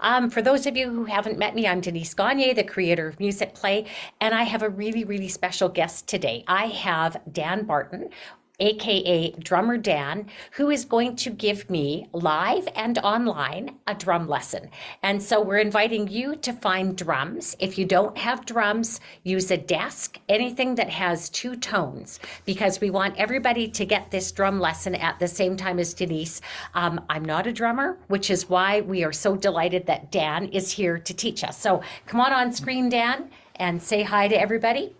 For those of you who haven't met me, I'm Denise Gagne, the creator of Musicplay, and I have a really, really special guest today. I have Dan Barton, aka Drummer Dan, who is going to give me live and online a drum lesson. And so we're inviting you to find drums. If you don't have drums, use a desk, anything that has two tones, because we want everybody to get this drum lesson at the same time as Denise. I'm not a drummer, which is why we are so delighted that Dan is here to teach us. So come on screen, Dan, and say hi to everybody.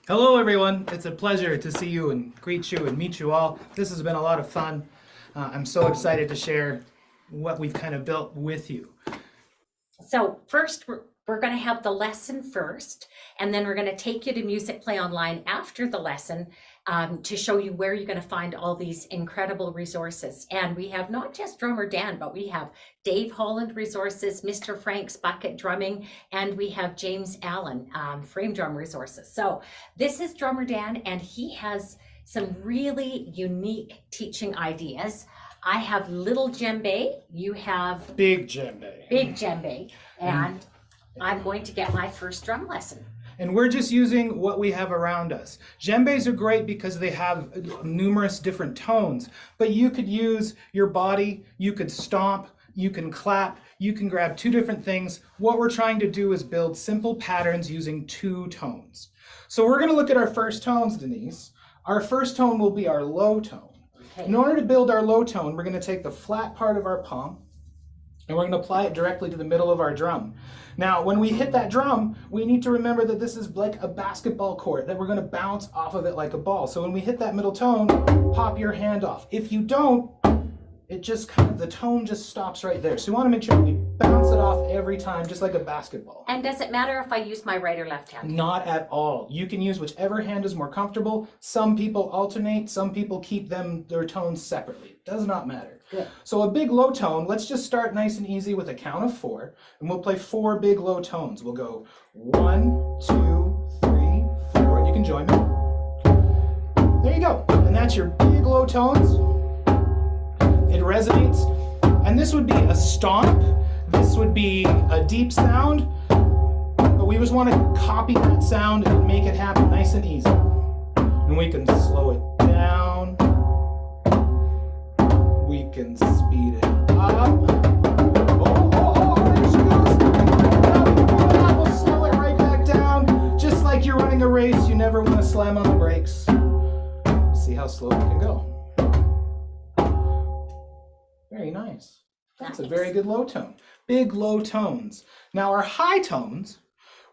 Hello everyone, it's a pleasure to see you and greet you and meet you all. This has been a lot of fun. I'm so excited to share what we've kind of built with you. So first, we're going to have the lesson first, and then we're going to take you to Musicplay Online after the lesson to show you where you're going to find all these incredible resources. And we have not just Drummer Dan, but we have Dave Holland resources, Mr. Frank's Bucket Drumming, and we have James Allen Frame Drum resources. So this is Drummer Dan, and he has some really unique teaching ideas. I have little djembe, you have big djembe. Big djembe, and I'm going to get my first drum lesson. And we're just using what we have around us. Djembes are great because they have numerous different tones, but you could use your body, you could stomp, you can clap, you can grab two different things. What we're trying to do is build simple patterns using two tones. So we're going to look at our first tones, Denise. Our first tone will be our low tone. Okay. In order to build our low tone, we're going to take the flat part of our palm and we're going to apply it directly to the middle of our drum. Now, when we hit that drum, we need to remember that this is like a basketball court, that we're going to bounce off of it like a ball. So when we hit that middle tone, pop your hand off. If you don't, it just the tone just stops right there. So we want to make sure we bounce it off every time, just like a basketball. And does it matter if I use my right or left hand? Not at all. You can use whichever hand is more comfortable. Some people alternate, some people keep their tones separately. It does not matter. Good. So a big low tone, let's just start nice and easy with a count of 4, and we'll play 4 big low tones. We'll go 1, 2, 3, 4, and you can join me. There you go. And that's your big low tones. It resonates. And this would be a stomp. This would be a deep sound. But we just want to copy that sound and make it happen nice and easy. And we can slow it down. We can speed it up. There she goes. Now we can pull it out. We'll slow it right back down. Just like you're running a race, you never want to slam on the brakes. See how slow we can go. Very nice. That's a very good low tone. Big low tones. Now our high tones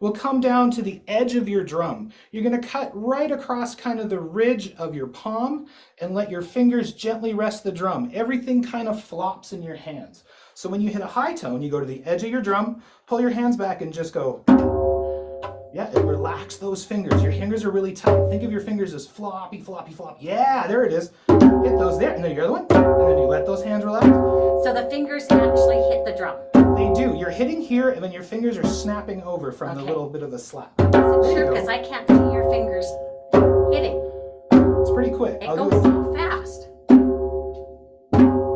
will come down to the edge of your drum. You're going to cut right across kind of the ridge of your palm and let your fingers gently rest the drum. Everything kind of flops in your hands. So when you hit a high tone, you go to the edge of your drum, pull your hands back and just go. Yeah, and relax those fingers. Your fingers are really tight. Think of your fingers as floppy, floppy, floppy. Yeah, there it is. Hit those there, and then the other one. And then you let those hands relax. So the fingers actually hit the drum. They do. You're hitting here, and then your fingers are snapping over from the little bit of a slap. Sure, because I can't see your fingers hitting. It's pretty quick. It goes so fast.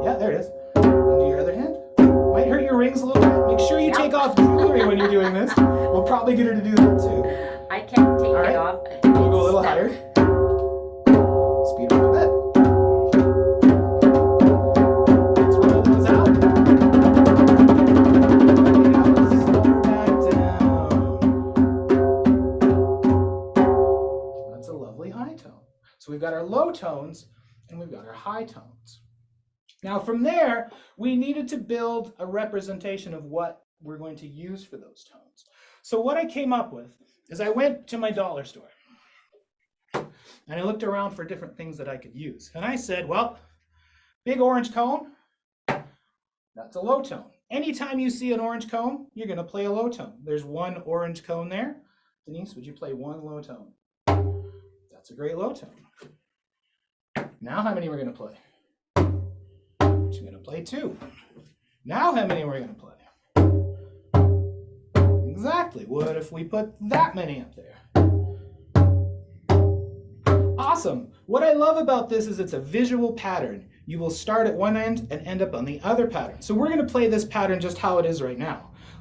Yeah, there it is. And do your other hand. Might hurt your rings a little bit. Make sure you take off jewelry when you're doing this. We'll probably get her to do that too. I can't take it off. We'll go a little higher. Speed up a bit. Let's roll those out. Slow back down. That's a lovely high tone. So we've got our low tones and we've got our high tones. Now from there, we needed to build a representation of what we're going to use for those tones. So what I came up with is I went to my dollar store and I looked around for different things that I could use. And I said, well, big orange cone, that's a low tone. Anytime you see an orange cone, you're going to play a low tone. There's one orange cone there. Denise, would you play one low tone? That's a great low tone. Now how many we're going to play? We're going to play 2. Now how many we're going to play? Exactly. What if we put that many up there? Awesome. What I love about this is it's a visual pattern. You will start at one end and end up on the other pattern. So we're going to play this pattern just how it is right now.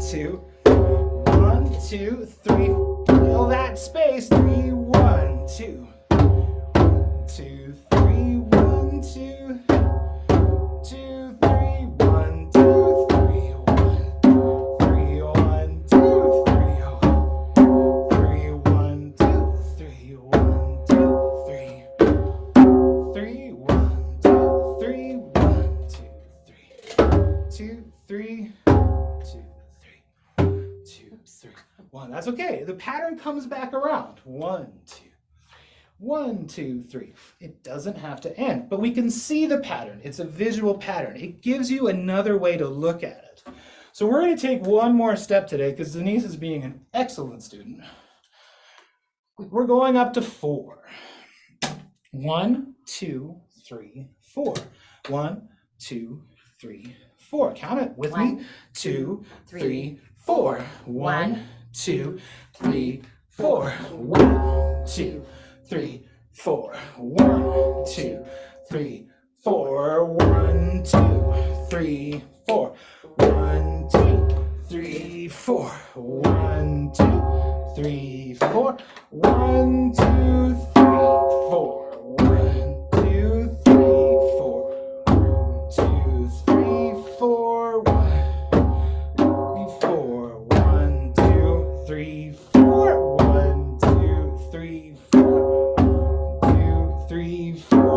2, 1, 2, 3. Fill that space. 3, 1, 2, 2, 3, 1, 2, 2, 3, 1, 2, 3, 1, 3, 1, 2, 3, 3, 1, 2, 3, 1, 2, 3, 3, 1, 2, 3, 1, 2, 3, 2, 3, 2, 3, 2, 3, 1. That's okay. The pattern comes back around. 1, 2. 1, 2, 3. It doesn't have to end, but we can see the pattern. It's a visual pattern. It gives you another way to look at it. So we're going to take one more step today because Denise is being an excellent student. We're going up to 4. 1, 2, 3, 4. 1, 2, 3, 4. Count it with me. 2, 3, 4. 1, 2, 3, 4. 1, 2, 3, 4. 1, 2, 3, 4. 1, 2, 3, 4. 1, 2, 3, 4. 1, 2, 3, 4. 1, 2, 3, 4. 1, 2, 3, 4. 2, 3, 4. 1, 2, 3, 4. 1, 2, 3, 4. 2, 3, 4. 1, 2, 3, 4.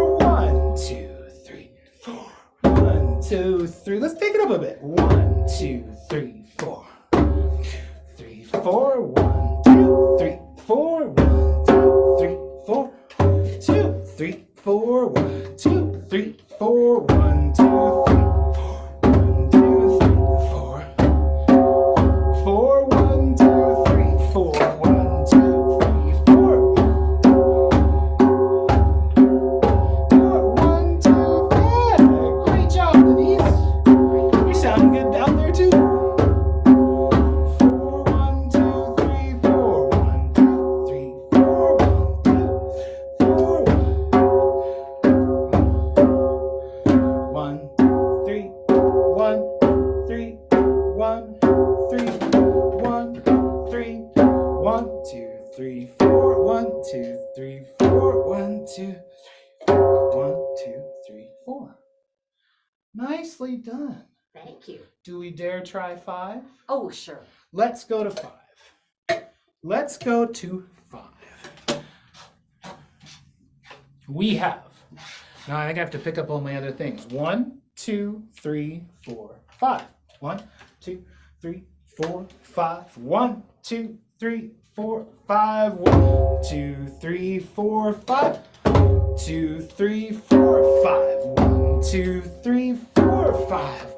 1, 2, 3, 4. 1, 2, 3. Let's take it up a bit. 1, 2, 3, 4. 3, 4. 1, 2, 3, 4. 1, 2, 3, 4. 2, 3, 4. 1, 2, 3, 4. 1, 2, 3, 4. 1, 2, 3, 4. 4, 1, 2, 3, 4. 1, 2, 3, 4. 1, 2, 3. Great job, Denise. You sound good out there too. 4, 1, 2, 3, 4. 1, 2, 3, 4. 1, 2, 4. 1, 3, 1, 3, 1, 3, 1, 3, 1, 2, 3, 4. 1, 2, 3, 4. 1, 2, 1, 2, 3, 4. Nicely done. Thank you. Do we dare try 5? Oh, sure. Let's go to 5. Let's go to 5. We have, now I think I have to pick up all my other things. 1, 2, 3, 4, 5. 1, 2, 3, 4, 5. 1, 2, 3, 4, 5. 1, 2, 3, 4, 5. 2, 3, 4, 5. 1, 2, 3, 4, 5.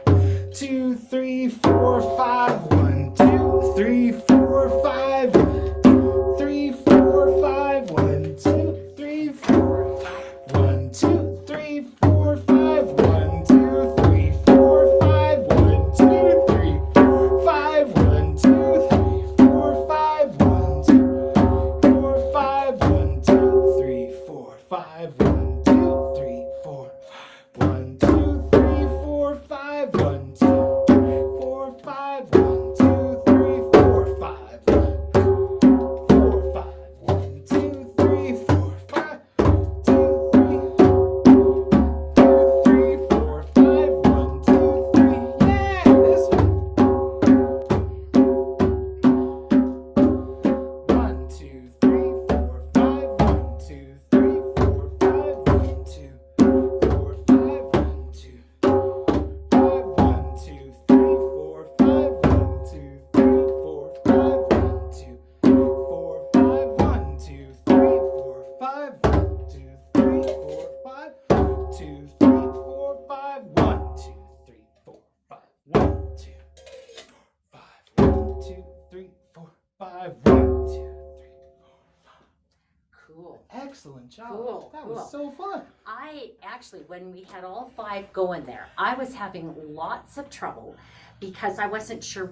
2, 3, 4, 5. 1, 2, 3, 4, 5. 3, 4, 5. 1, 2, 3, 4, 5. 1, 2, 3, 4, 5. 1, 2, 3, 4, 5. 1, 2, 3, 4, 5. 1, 2, 3, 4, 5. 1, 2, 4, 5. 1, 2, 3, 4, 5. 1, 2, 3, 4, 5. 1, 2, 3, 4, 5. 1, 2, 4, 5. 1, 2, 3, 4, 5. 4, 5. 1, 2, 3, 4, 5. 2, 3, 2, 3, 4, 5. 1, 2, 3. Yeah, this one. 1, 2, 3, 4, 5. 1, 2, 3, 4, 5. 1, 2, 4, 5. 1, 2, 5. 1, 2, 3, 4, 5. 1, 2, 3, 4, 5. 1, 2, 4, 5. 1, 2, 3, 4, 5. 1, 2, 3, 4, 5. 2, 3, 4, 5. 1, 2, 3, 4, 5. 1, 2, 5. 1, 2, 3, 4, 5. 1, 2, 3. Cool. Excellent job. Cool, That cool. was so fun. I actually, when we had all 5 going there, I was having lots of trouble because I wasn't sure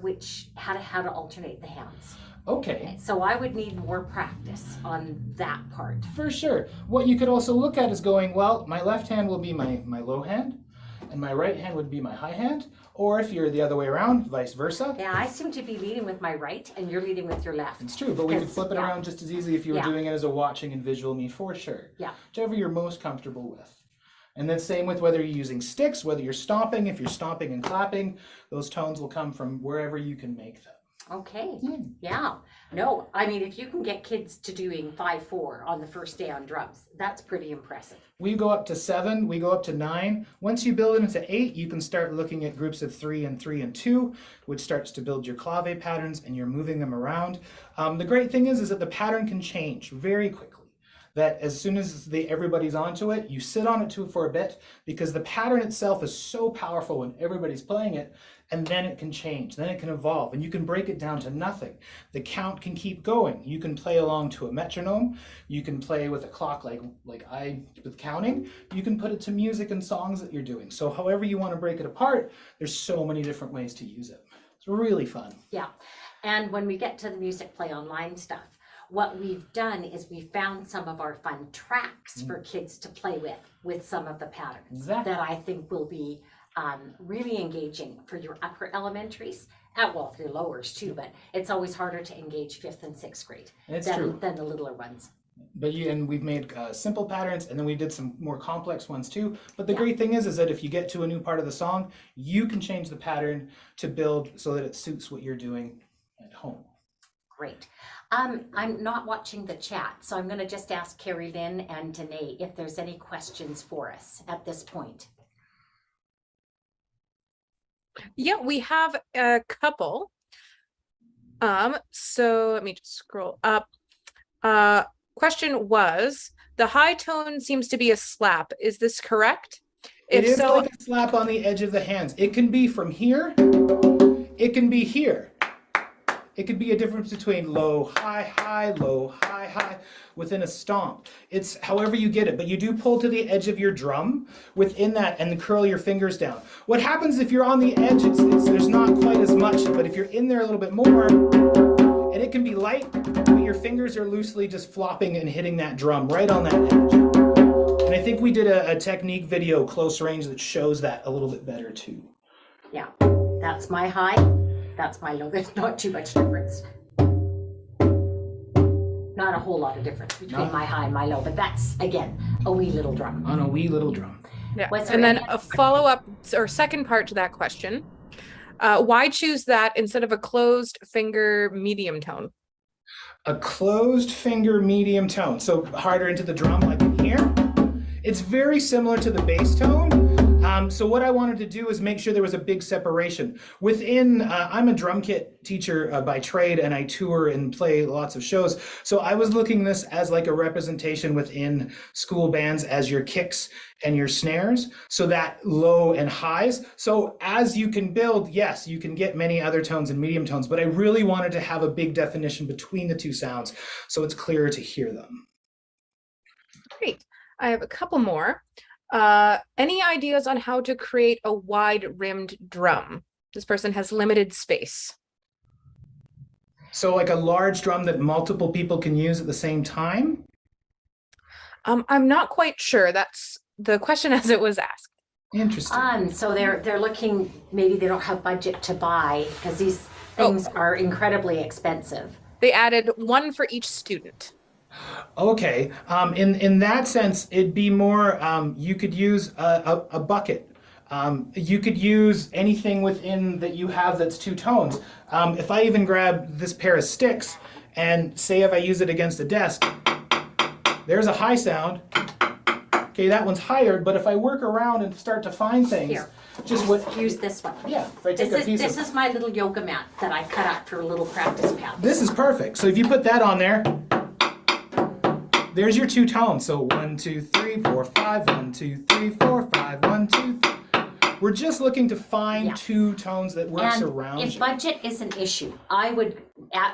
how to alternate the hands. Okay. So I would need more practice on that part. For sure. What you could also look at is going, well, my left hand will be my low hand, and my right hand would be my high hand, or if you're the other way around, vice versa. Yeah, I seem to be leading with my right and you're leading with your left. It's true, but we could flip it around just as easy if you were doing it as a watching and visual me, for sure. Yeah. Whichever you're most comfortable with. And then same with whether you're using sticks, whether you're stomping. If you're stomping and clapping, those tones will come from wherever you can make them. Okay. Yeah. No, I mean, if you can get kids to doing 5/4 on the first day on drums, that's pretty impressive. We go up to 7, we go up to 9. Once you build it into 8, you can start looking at groups of 3 and 3 and 2, which starts to build your clave patterns, and you're moving them around. The great thing is that the pattern can change very quickly. That as soon as everybody's onto it, you sit on it for a bit, because the pattern itself is so powerful when everybody's playing it, and then it can change, then it can evolve, and you can break it down to nothing. The count can keep going. You can play along to a metronome, you can play with a clock like I with counting, you can put it to music and songs that you're doing. So however you want to break it apart, there's so many different ways to use it. It's really fun. Yeah, and when we get to the MusicplayOnline stuff, what we've done is we found some of our fun tracks for kids to play with some of the patterns that I think will be really engaging for your upper elementaries, well, for your lowers too, but it's always harder to engage 5th and 6th grade than the littler ones. But and we've made simple patterns, and then we did some more complex ones too. But the great thing is that if you get to a new part of the song, you can change the pattern to build so that it suits what you're doing at home. Great. I'm not watching the chat, so I'm going to just ask Carrie Lynn and Danae if there's any questions for us at this point. Yeah, we have a couple. So let me just scroll up. Question was, the high tone seems to be a slap. Is this correct? It is like a slap on the edge of the hands. It can be from here. It can be here. It could be a difference between low, high, low, high, within a stomp. It's however you get it, but you do pull to the edge of your drum within that and then curl your fingers down. What happens if you're on the edge, there's not quite as much, but if you're in there a little bit more, and it can be light, but your fingers are loosely just flopping and hitting that drum right on that edge. And I think we did a technique video close range that shows that a little bit better too. Yeah, that's my high. That's my low. There's not too much difference. Not a whole lot of difference between my high and my low, but that's, again, a wee little drum. On a wee little drum. Yeah. And then a follow-up or second part to that question. Why choose that instead of a closed finger medium tone? A closed finger medium tone. So harder into the drum like in here. It's very similar to the bass tone. So what I wanted to do is make sure there was a big separation. Within, I'm a drum kit teacher by trade, and I tour and play lots of shows. So I was looking this as like a representation within school bands as your kicks and your snares, so that low and highs. So as you can build, yes, you can get many other tones and medium tones, but I really wanted to have a big definition between the two sounds so it's clearer to hear them. Great. I have a couple more. Any ideas on how to create a wide-rimmed drum? This person has limited space. So like a large drum that multiple people can use at the same time? I'm not quite sure. That's the question as it was asked. Interesting. So they're looking, maybe they don't have budget to buy because these things are incredibly expensive. They added one for each student. Okay, in that sense, it'd be more, you could use a bucket. You could use anything within that you have that's two tones. If I even grab this pair of sticks and say if I use it against a desk, there's a high sound. Okay, that one's higher, but if I work around and start to find things, use this one. Yeah, if I take this is my little yoga mat that I cut up for a little practice pad. This is perfect. So if you put that on there, there's your two tones. So 1, 2, 3, 4, 5, 1, 2, 3, 4, 5, 1, 2, 3. We're just looking to find two tones that works around if budget is an issue, I would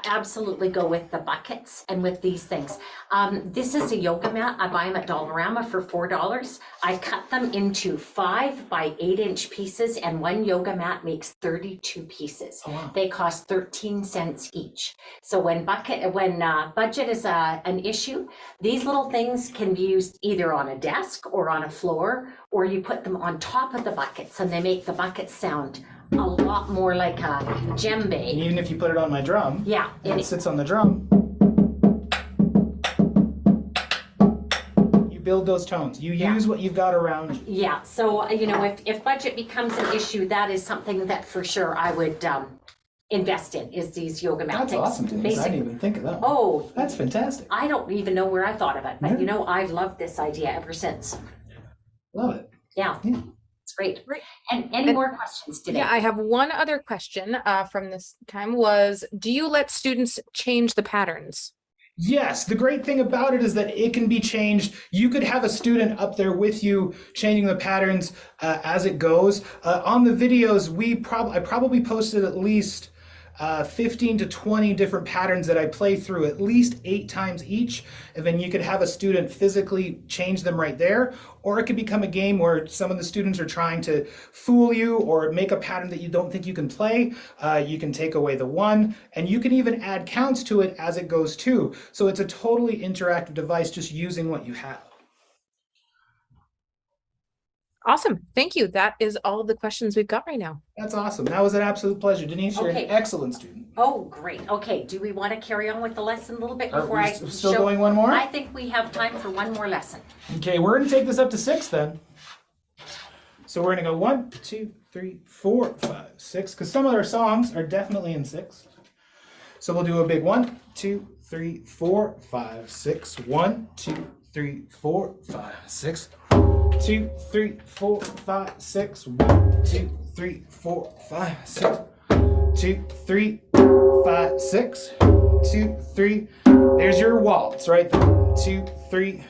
absolutely go with the buckets and with these things. This is a yoga mat. I buy them at Dollarama for $4. I cut them into 5 by 8 inch pieces, and one yoga mat makes 32 pieces. Oh, wow. They cost 13 cents each. So when budget is an issue, these little things can be used either on a desk or on a floor or you put them on top of the buckets and they make the buckets sound a lot more like a And djembe. even if you put it on my drum, Yeah, and it sits on the drum, you build those tones. You Yeah. use what you've got around you. yeah. So, you know, if budget becomes an issue, that is something that for sure I would invest in, is these yoga mountings. That's awesome, Denise. I didn't even think of that. Oh, That's fantastic. I don't even know where I thought of it, but Yeah. you know, I've loved this idea ever since. Love it. Yeah, Yeah. it's great. Great. And any more questions today? Yeah, I have one other question from this time was, do you let students change the patterns? Yes, the great thing about it is that it can be changed. You could have a student up there with you changing the patterns as it goes. On the videos, I probably posted at least 15 to 20 different patterns that I play through at least 8 times each, and then you could have a student physically change them right there, or it could become a game where some of the students are trying to fool you or make a pattern that you don't think you can play. You can take away the one, and you can even add counts to it as it goes too. So it's a totally interactive device, just using what you have. Awesome. Thank you. That is all of the questions we've got right now. That's awesome. That was an absolute pleasure. Denise, you're Okay. an excellent student. Oh, great. Okay, do we want to carry on with the lesson a little bit Are before we I still show? going one more? I think we have time for one more lesson. Okay, we're going to take this up to 6 then. So we're going to go 1, 2, 3, 4, 5, 6, because some of our songs are definitely in 6. So we'll do a big 1, 2, 3, 4, 5, 6. 1, 2, 3, 4, 5, 6. 2, 3, 4, 5, 6. 1, 2, 3, 4, 5, 6. 2, 3, 5, 6. 2, 3. There's your waltz right there. 2, 3,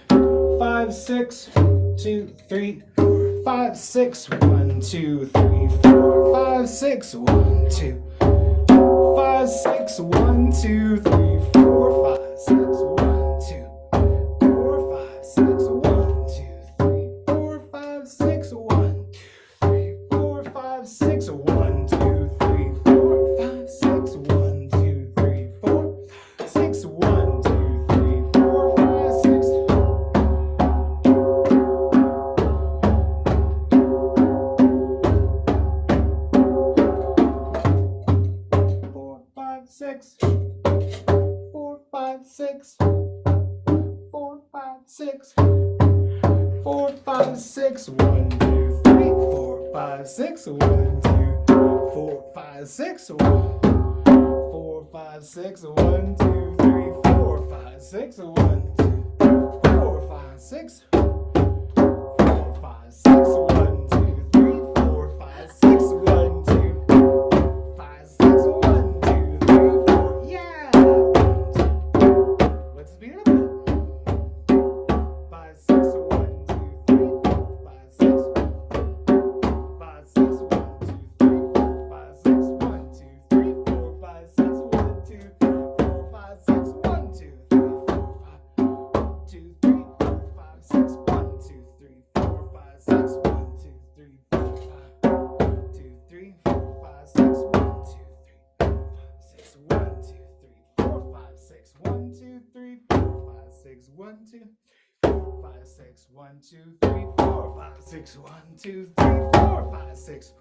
5, 6. 2, 3, 5, 6. 1, 2, 3, 4, 5, 6. 1, 2, 5, 6. 1, 2, 3, 4, 5, 6. 1, 2, 4, 5, 6. 1, 2, 3, 4, 5, 6. 1, 2, 3, 4, 5, 6. 1, 2, 3, 4, 5, 6. 1, 2, 3, 4, 6. 1, 2, 3, 4, 5, 6. 4, 5, 6. 4, 5, 6. 4, 5, 6. 4, 5, 6. 1, 2, 3, 4, 5, 6. 1, 2, 4, 5, 6. 1, 4, 5, 6. 1, 2, 3, 4, 5, 6. 1, 2, 4, 5, 6. 4, 5, 6. 1, 2, 3, 4, 5, 6. 1, 2, 5, 6. 1, 2, 3, 4. Yeah! 1, 2. Let's speed it up. 5, 6. 1, 2, 3, 4, 5, 6. 5, 6. 1, 2, 3, 4, 5, 6. 1, 2, 3, 4, 5, 6. 1, 2, 4, 5, 6. 1, 2, 3, 4, 5. 2, 3, 4, 5, 6. 1, 2, 3, 4, 5, 6. 1, 2, 3, 4, 5. 2, 3, 4, 5, 6. 1, 2, 3, 4, 5, 6. 1, 2, 3, 4, 5, 6. 1, 2, 4, 5, 6. 1, 2, 3, 4, 5, 6. 1, 2, 3, 4, 5, 6.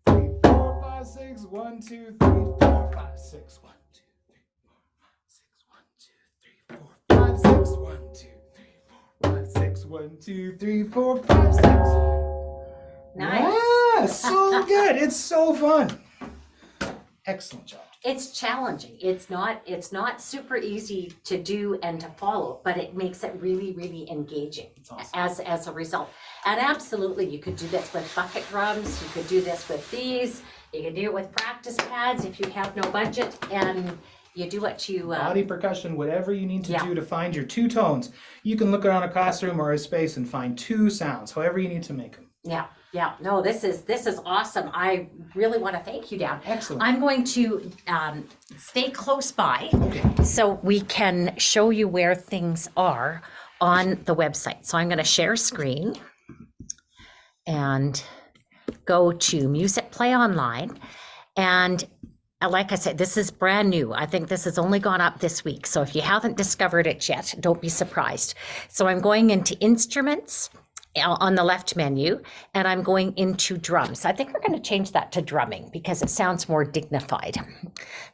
3, 4, 5, 6. 1, 2, 3, 4, 5, 6. 1, 2, 3, 4, 5, 6. 1, 2, 3, 4, 5, 6. 1, 2, 3, 4, 5, 6. Nice. Yeah, so good. It's so fun. Excellent job. It's challenging. It's not super easy to do and to follow, but it makes it really, really engaging Awesome. as a result. And absolutely, you could do this with bucket drums. You could do this with these. You can do it with practice pads if you have no budget, and you do what you. Body percussion, whatever you need to Yeah. do to find your 2 tones. You can look around a classroom or a space and find 2 sounds, however you need to make them. Yeah. No, this is awesome. I really want to thank you, Dan. Excellent. I'm going to stay close by Okay. so we can show you where things are on the website. So I'm going to share screen and go to MusicplayOnline. And like I said, this is brand new. I think this has only gone up this week. So if you haven't discovered it yet, don't be surprised. So I'm going into instruments on the left menu, and I'm going into drums. I think we're going to change that to drumming because it sounds more dignified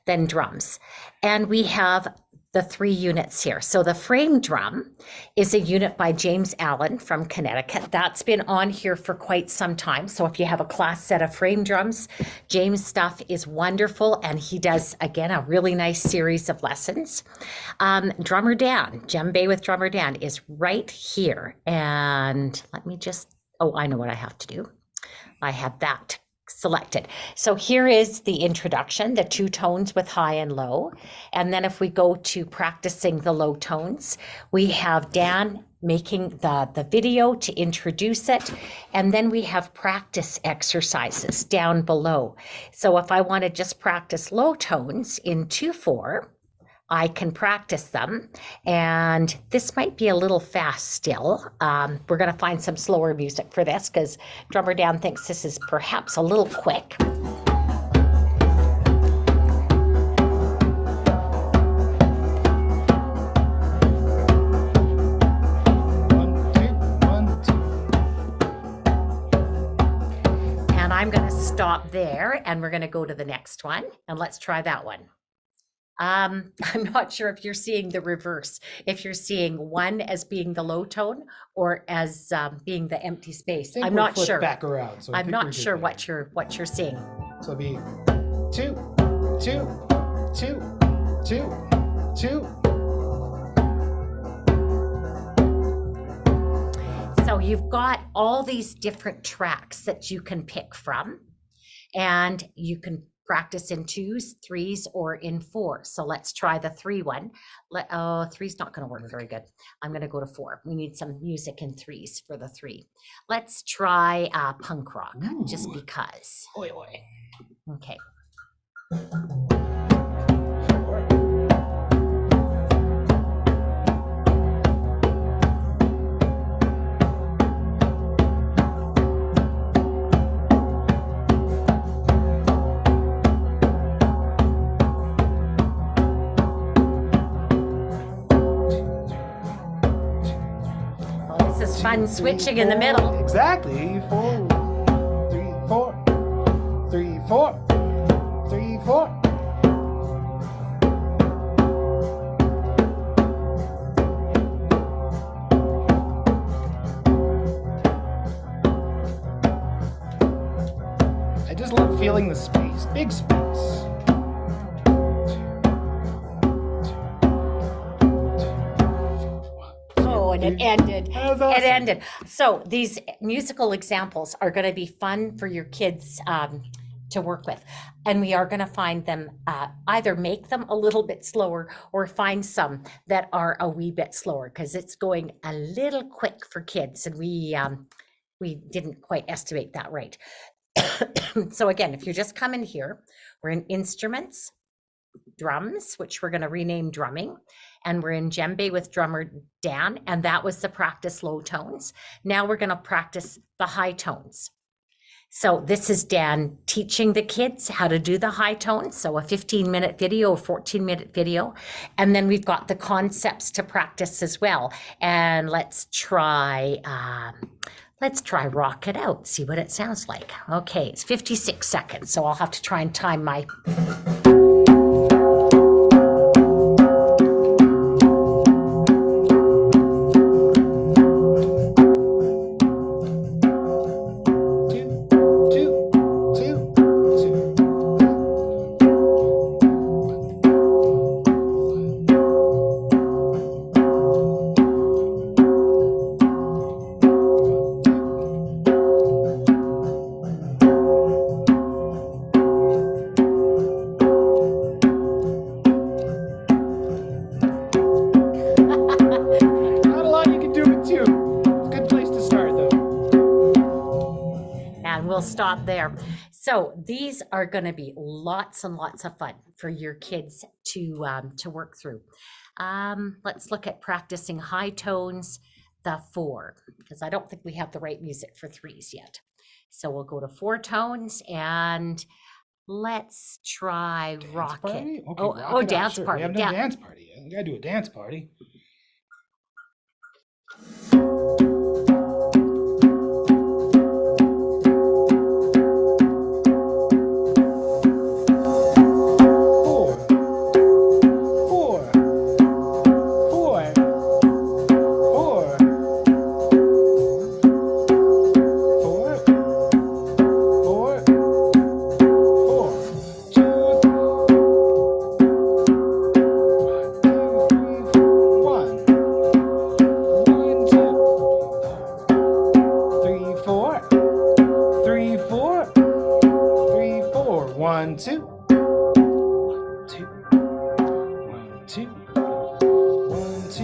than drums. And we have the 3 units here. So the frame drum is a unit by James Allen from Connecticut. That's been on here for quite some time. So if you have a class set of frame drums, James' stuff is wonderful. And he does, again, a really nice series of lessons. Drummer Dan, djembe with Drummer Dan is right here. And let me just, oh, I know what I have to do. I have that selected. So here is the introduction, the 2 tones with high and low. And then if we go to practicing the low tones, we have Dan making the video to introduce it. And then we have practice exercises down below. So if I want to just practice low tones in 2/4, I can practice them, and this might be a little fast still. We're going to find some slower music for this because Drummer Dan thinks this is perhaps a little quick. And I'm going to stop there, and we're going to go to the next one, and let's try that one. I'm not sure if you're seeing the reverse, if you're seeing 1 as being the low tone or as being the empty space. I'm not sure. Back around. So I'm not sure what you're seeing. So it'll be 2, 2, 2, 2, 2. So you've got all these different tracks that you can pick from, and you can practice in 2s, 3s, or in 4. So let's try the 3 one. 3's not going to work very good. I'm going to go to 4. We need some music in 3s for the 3. Let's try punk rock, just because. Oi, oi. Okay. Fun switching in the middle. Exactly. 4, 3, 4, 3, 4, 3, 4. I just love feeling the space, big space. And it ended. Awesome. It ended. So these musical examples are going to be fun for your kids to work with. And we are going to find them, either make them a little bit slower or find some that are a wee bit slower because it's going a little quick for kids. And we didn't quite estimate that right. So again, if you're just coming here, we're in instruments, drums, which we're going to rename drumming. And we're in djembe with Drummer Dan, and that was the practice low tones. Now we're going to practice the high tones. So this is Dan teaching the kids how to do the high tones. So a 15-minute video, a 14-minute video. And then we've got the concepts to practice as well. And let's try Rock It Out, see what it sounds like. Okay, it's 56 seconds, so I'll have to try and time my... Stop there. So these are going to be lots and lots of fun for your kids to work through. Let's look at practicing high tones, the 4, because I don't think we have the right music for 3s yet. So we'll go to 4 tones and let's try Rock It. Okay, dance party. We have no dance party yet. We gotta do a dance party. 1, 2. 2. 1, 2. 1, 2.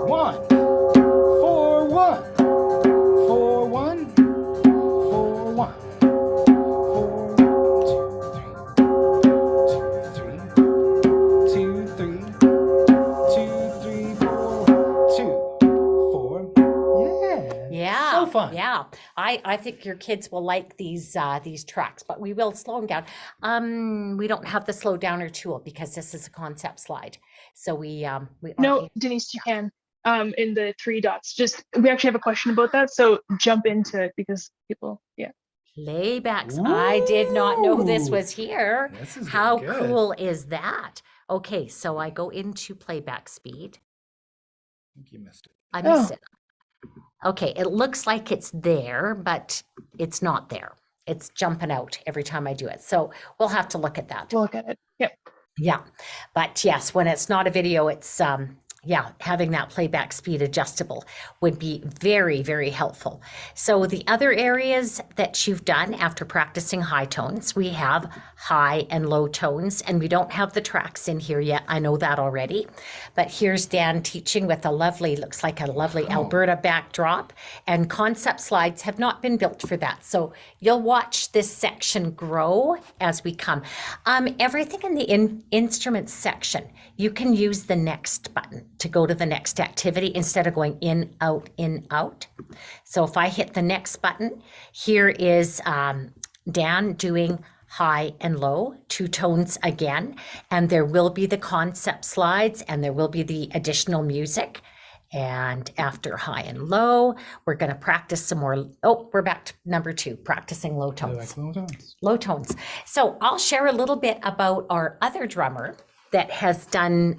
1. 4, 1. 4, 1. 4, 1. 4, 2, 3. 2, 3. 2, 3. 4. 2, 4. Yeah. So fun. Yeah. I think your kids will like these tracks, but we will slow them down. We don't have the slow downer tool because this is a concept slide. So we No, Denise, you can. In the 3 dots. Just we actually have a question about that, so jump into it because people, yeah. Playbacks. I did not know this was here. This is How good. cool is that? Okay, so I go into playback speed. I think you missed it. I missed it. Okay, it looks like it's there, but it's not there. It's jumping out every time I do it. So we'll have to look at that. We'll look at it. Yep. Yeah, but yes, when it's not a video, it's having that playback speed adjustable would be very, very helpful. So the other areas that you've done after practicing high tones, we have high and low tones, and we don't have the tracks in here yet. I know that already, but here's Dan teaching with a lovely, looks like a lovely Alberta backdrop, and concept slides have not been built for that. So you'll watch this section grow as we come. Everything in the instruments section, you can use the next button to go to the next activity instead of going in, out, in, out. So if I hit the next button, here is Dan doing high and low, 2 tones again, and there will be the concept slides and there will be the additional music. And after high and low, we're going to practice some more. Oh, we're back to number 2, practicing low tones. Low tones. So I'll share a little bit about our other drummer that has done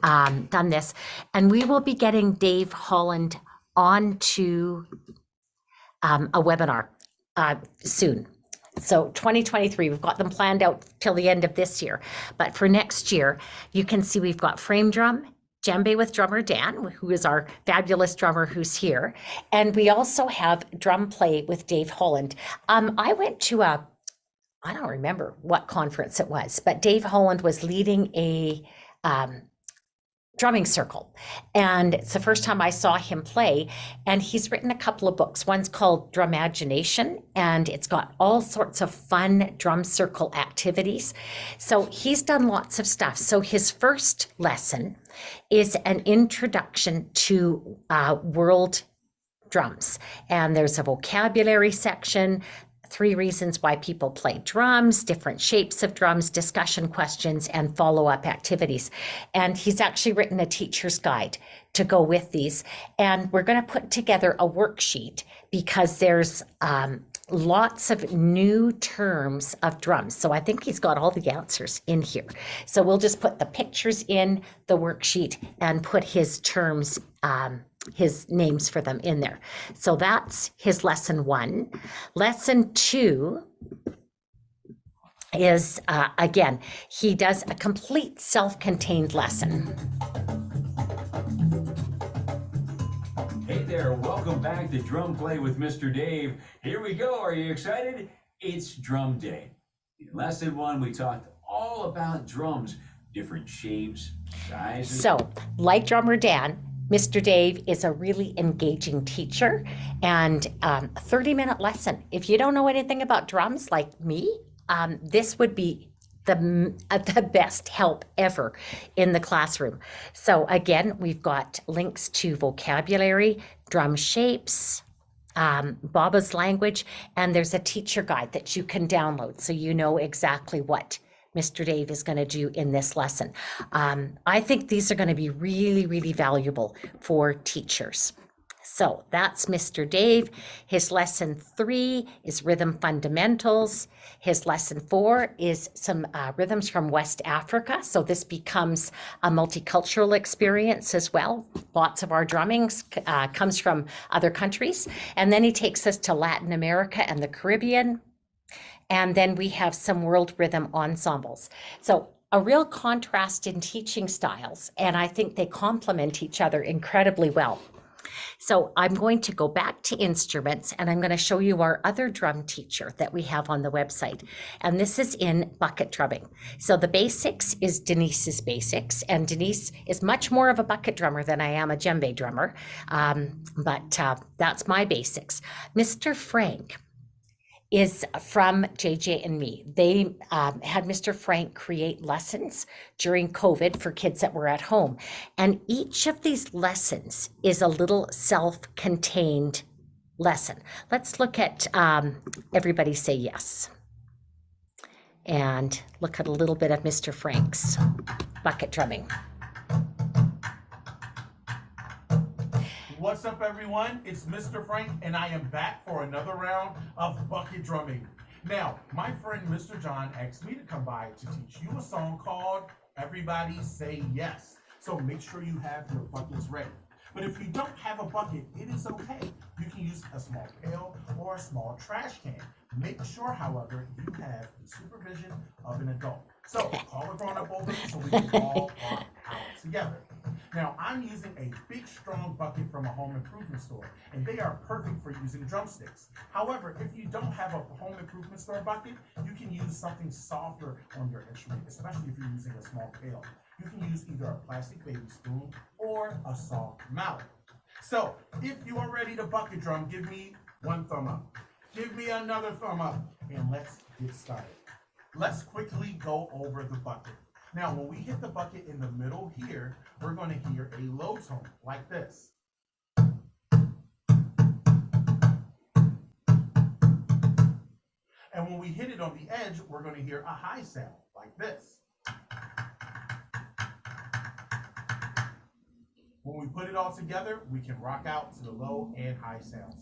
this, and we will be getting Dave Holland onto a webinar soon. So 2023, we've got them planned out till the end of this year. But for next year, you can see we've got frame drum, djembe with drummer Dan, who is our fabulous drummer who's here. And we also have drum play with Dave Holland. I went to I don't remember what conference it was, but Dave Holland was leading a drumming circle. And it's the first time I saw him play. And he's written a couple of books. One's called Drumagination, and it's got all sorts of fun drum circle activities. So he's done lots of stuff. So his first lesson is an introduction to world drums. And there's a vocabulary section, 3 reasons why people play drums, different shapes of drums, discussion questions, and follow-up activities. And he's actually written a teacher's guide to go with these. And we're going to put together a worksheet because there's lots of new terms of drums. So I think he's got all the answers in here. So we'll just put the pictures in the worksheet and put his terms, his names for them in there. So that's his lesson 1. Lesson 2 is, again, he does a complete self-contained lesson. Hey there, welcome back to Drum Play with Mr. Dave. Here we go, are you excited? It's Drum Day. In lesson 1, we talked all about drums, different shapes, sizes. So, like drummer Dan, Mr. Dave is a really engaging teacher, and a 30-minute lesson. If you don't know anything about drums like me, this would be the best help ever in the classroom. So again, we've got links to vocabulary, drum shapes, Baba's language, and there's a teacher guide that you can download so you know exactly what Mr. Dave is going to do in this lesson. I think these are going to be really, really valuable for teachers. So that's Mr. Dave. His lesson 3 is rhythm fundamentals. His lesson 4 is some rhythms from West Africa. So this becomes a multicultural experience as well. Lots of our drumming comes from other countries. And then he takes us to Latin America and the Caribbean. And then we have some world rhythm ensembles. So a real contrast in teaching styles. And I think they complement each other incredibly well. So I'm going to go back to instruments and I'm going to show you our other drum teacher that we have on the website. And this is in bucket drumming. So the basics is Denise's basics. And Denise is much more of a bucket drummer than I am a djembe drummer. But that's my basics. Mr. Frank is from JJ and me. They had Mr. Frank create lessons during COVID for kids that were at home. And each of these lessons is a little self-contained lesson. Let's look at everybody say yes. And look at a little bit of Mr. Frank's bucket drumming. What's up, everyone? It's Mr. Frank, and I am back for another round of bucket drumming. Now, my friend Mr. John asked me to come by to teach you a song called Everybody Say Yes. So make sure you have your buckets ready. But if you don't have a bucket, it is okay. You can use a small pail or a small trash can. Make sure, however, you have the supervision of an adult. So call a grown-up over so we can all walk out together. Now, I'm using a big, strong bucket from a home improvement store, and they are perfect for using drumsticks. However, if you don't have a home improvement store bucket, you can use something softer on your instrument, especially if you're using a small pail. You can use either a plastic baby spoon or a soft mallet. So, if you are ready to bucket drum, give me one thumb up. Give me another thumb up, and let's get started. Let's quickly go over the bucket. Now, when we hit the bucket in the middle here, we're going to hear a low tone like this. And when we hit it on the edge, we're going to hear a high sound like this. When we put it all together, we can rock out to the low and high sounds.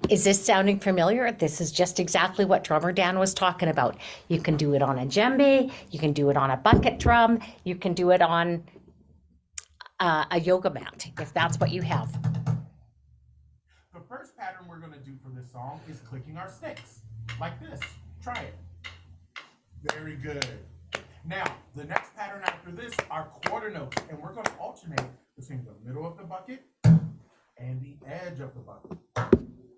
Is this sounding familiar? This is just exactly what drummer Dan was talking about. You can do it on a djembe, you can do it on a bucket drum, you can do it on a yoga mat, if that's what you have. The first pattern we're going to do for this song is clicking our sticks, like this. Try it. Very good. Now, the next pattern after this are quarter notes, and we're going to alternate between the middle of the bucket and the edge of the bucket.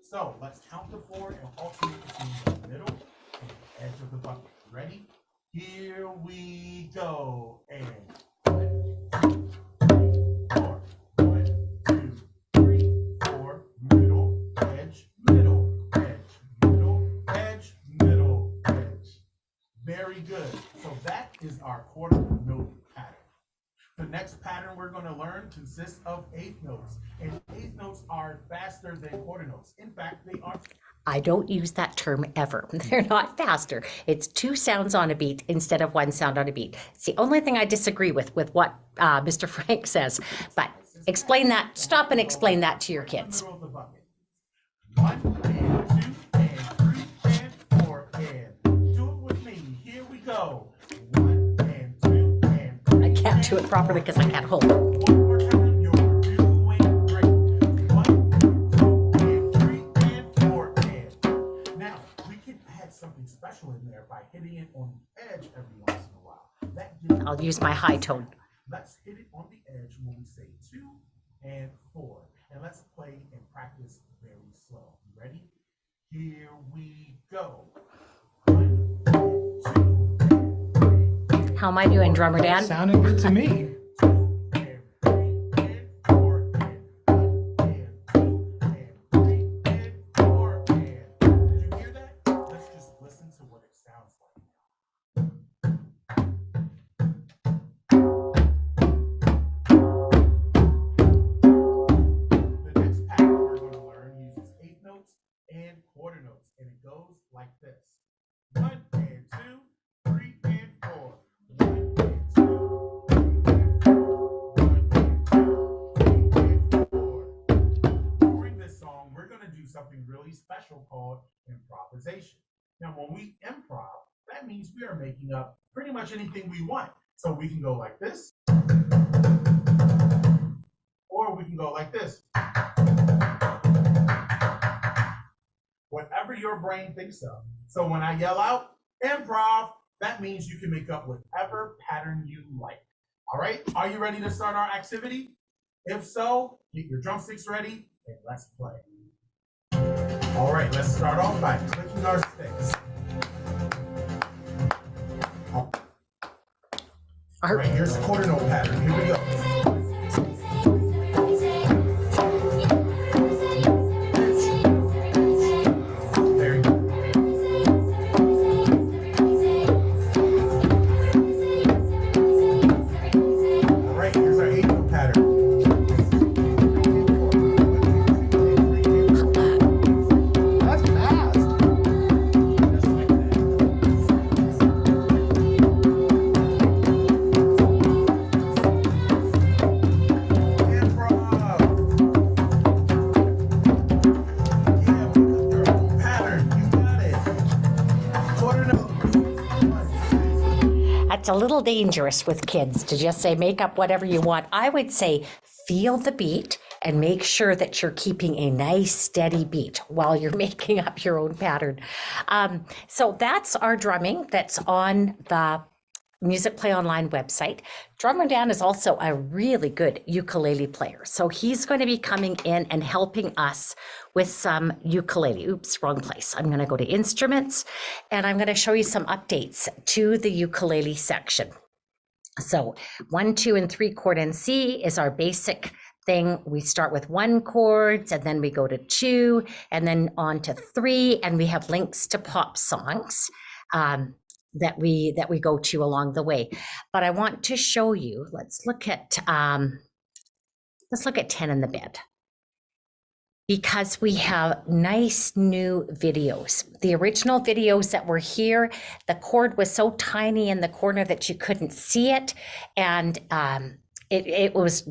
So let's count to 4 and alternate between the middle and the edge of the bucket. Ready? Here we go. And 1, 2, 3, 4. 1, 2, 3, 4. Middle, edge, middle, edge, middle, edge, middle, edge. Very good. So that is our quarter note pattern. The next pattern we're going to learn consists of eighth notes, and eighth notes are faster than quarter notes. In fact, they are. I don't use that term ever. They're not faster. It's 2 sounds on a beat instead of 1 sound on a beat. It's the only thing I disagree with what Mr. Frank says. But explain that. Stop and explain that to your kids. 1 and 2 and 3 and 4 and do it with me. Here we go. 1 and 2 and 3. I can't do it properly because I can't hold it. One more time. You're doing great. 1, 2 and 3 and 4 and. Now we can add something special in there by hitting it on the edge every once in a while. That gives I'll use my high tone. Let's hit it on the edge when we say 2 and 4. And let's play and practice very slow. You ready? Here we go. 1, 2, 3. How am I doing, drummer Dan? Sounding good to me. 2 and 3 and 4 and 1 and 2 and 3 and 4 and. Did you hear that? Let's just listen to what it sounds like. The next pattern we're going to learn uses eighth notes and quarter notes, and it goes like this. 1 and 2, 3 and 4. 1 and 2, 3 and 4. 1 and 2, 3 and 4. During this song, we're going to do something really special called improvisation. Now, when we improv, that means we are making up pretty much anything we want. So we can go like this, or we can go like this. Whatever your brain thinks of. So when I yell out improv, that means you can make up whatever pattern you like. All right, are you ready to start our activity? If so, get your drumsticks ready and let's play. All right, let's start off by clicking our sticks. All right, here's the quarter note pattern. Here we go. There you go. All right, here's our eighth note pattern. That's fast. Just like that. Improv. Yeah, pick up your own pattern. You got it. Quarter note. That's a little dangerous with kids to just say, make up whatever you want. I would say, feel the beat and make sure that you're keeping a nice steady beat while you're making up your own pattern. So that's our drumming that's on the Musicplay Online website. Drummer Dan is also a really good ukulele player. So he's going to be coming in and helping us with some ukulele. Oops, wrong place. I'm going to go to instruments and I'm going to show you some updates to the ukulele section. So 1, 2, and 3 chord and C is our basic thing. We start with 1 chords and then we go to 2 and then on to 3, and we have links to pop songs that we go to along the way. But I want to show you, let's look at 10 in the Bed, because we have nice new videos. The original videos that were here, the chord was so tiny in the corner that you couldn't see it, and it was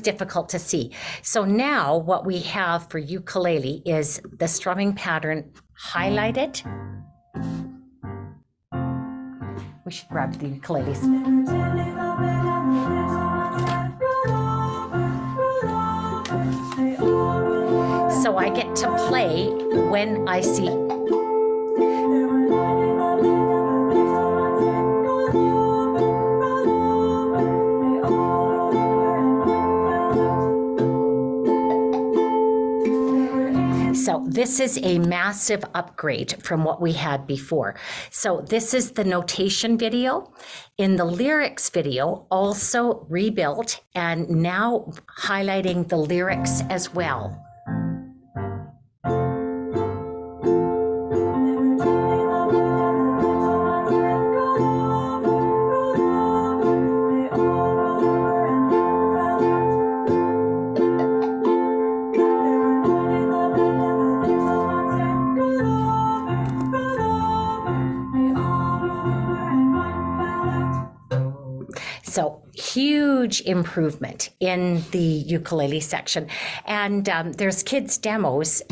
difficult to see. So now what we have for ukulele is the strumming pattern highlighted. We should grab the ukuleles. So I get to play when I see. So this is a massive upgrade from what we had before. So this is the notation video. In the lyrics video, also rebuilt and now highlighting the lyrics as well. So huge improvement in the ukulele section. And there's kids demos.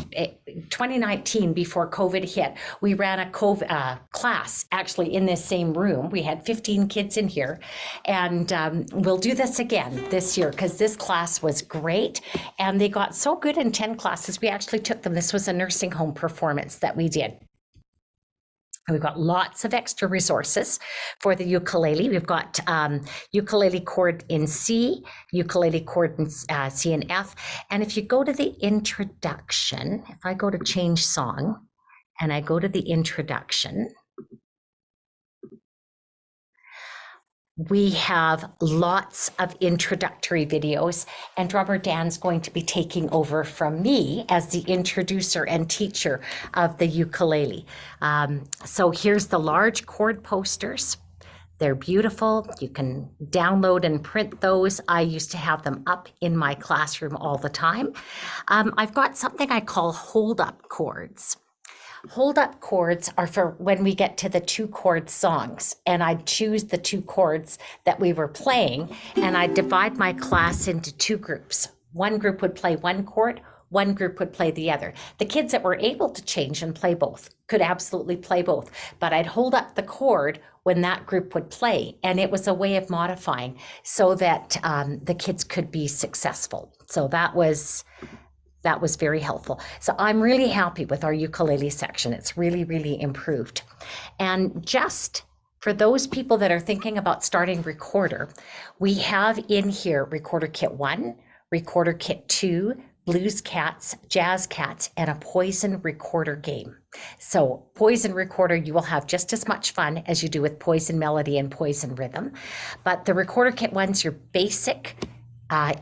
2019, before COVID hit, we ran a class actually in this same room. We had 15 kids in here, and we'll do this again this year because this class was great. And they got so good in 10 classes, we actually took them. This was a nursing home performance that we did. We've got lots of extra resources for the ukulele. We've got ukulele chord in C, ukulele chord in C and F. And if you go to the introduction, if I go to change song and I go to the introduction, we have lots of introductory videos, and drummer Dan's going to be taking over from me as the introducer and teacher of the ukulele. So here's the large chord posters. They're beautiful. You can download and print those. I used to have them up in my classroom all the time. I've got something I call hold-up chords. Hold-up chords are for when we get to the 2-chord songs, and I'd choose the 2 chords that we were playing, and I'd divide my class into 2 groups. One group would play 1 chord, one group would play the other. The kids that were able to change and play both could absolutely play both, but I'd hold up the chord when that group would play, and it was a way of modifying so that the kids could be successful. So that was very helpful. So I'm really happy with our ukulele section. It's really, really improved. And just for those people that are thinking about starting Recorder, we have in here Recorder Kit 1, Recorder Kit 2, Blues Cats, Jazz Cats, and a Poison Recorder game. So Poison Recorder, you will have just as much fun as you do with Poison Melody and Poison Rhythm. But the Recorder Kit 1's your basic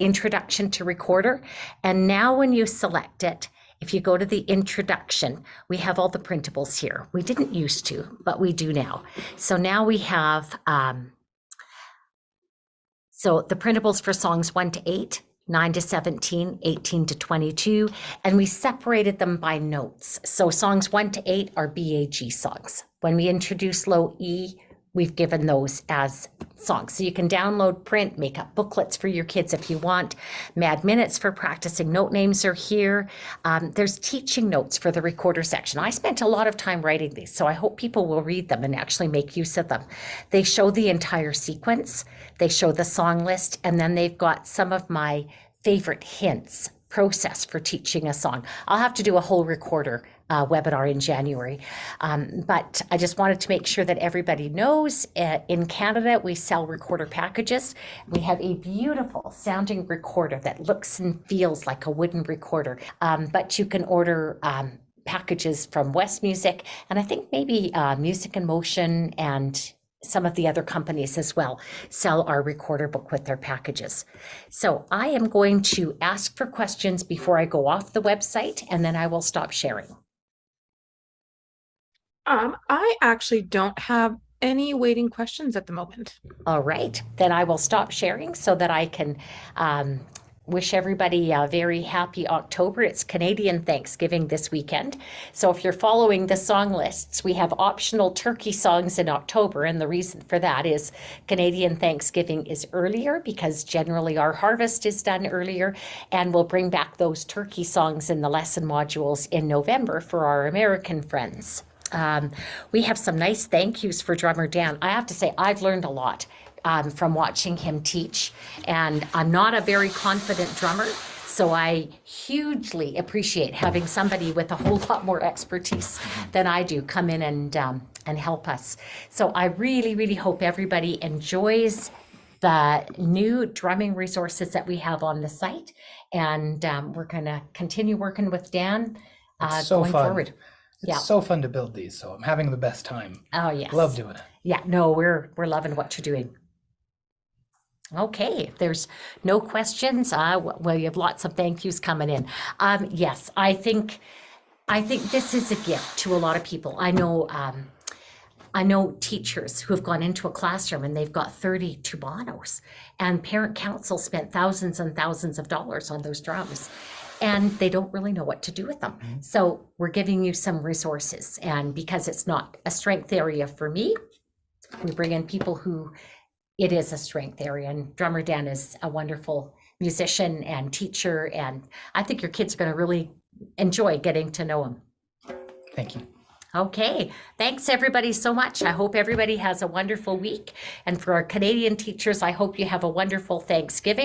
introduction to Recorder. And now when you select it, if you go to the introduction, we have all the printables here. We didn't used to, but we do now. So now we have, so the printables for songs 1 to 8, 9 to 17, 18 to 22, and we separated them by notes. So songs 1 to 8 are BAG songs. When we introduce low E, we've given those as songs. So you can download, print, make up booklets for your kids if you want. Mad Minutes for practicing note names are here. There's teaching notes for the Recorder section. I spent a lot of time writing these, so I hope people will read them and actually make use of them. They show the entire sequence, they show the song list, and then they've got some of my favorite hints, process for teaching a song. I'll have to do a whole Recorder webinar in January. But I just wanted to make sure that everybody knows in Canada, we sell Recorder packages. We have a beautiful sounding Recorder that looks and feels like a wooden recorder. But you can order packages from West Music, and I think maybe Music in Motion and some of the other companies as well sell our Recorder book with their packages. So I am going to ask for questions before I go off the website, and then I will stop sharing. I actually don't have any waiting questions at the moment. All right, then I will stop sharing so that I can wish everybody a very happy October. It's Canadian Thanksgiving this weekend. So if you're following the song lists, we have optional turkey songs in October. And the reason for that is Canadian Thanksgiving is earlier because generally our harvest is done earlier. And we'll bring back those turkey songs in the lesson modules in November for our American friends. We have some nice thank yous for drummer Dan. I have to say, I've learned a lot from watching him teach, and I'm not a very confident drummer, so I hugely appreciate having somebody with a whole lot more expertise than I do come in and help us. So I really, really hope everybody enjoys the new drumming resources that we have on the site, and we're going to continue working with Dan going forward. It's so fun to build these, so I'm having the best time. Oh, yes. Love doing it. Yeah, no, we're loving what you're doing. Okay, if there's no questions, well, you have lots of thank yous coming in. Yes, I think this is a gift to a lot of people. I know teachers who have gone into a classroom and they've got 30 tubanos, and parent council spent thousands and thousands of dollars on those drums, and they don't really know what to do with them. So we're giving you some resources, and because it's not a strength area for me, we bring in people who it is a strength area, and drummer Dan is a wonderful musician and teacher, and I think your kids are going to really enjoy getting to know him. Thank you. Okay, thanks everybody so much. I hope everybody has a wonderful week, and for our Canadian teachers, I hope you have a wonderful Thanksgiving.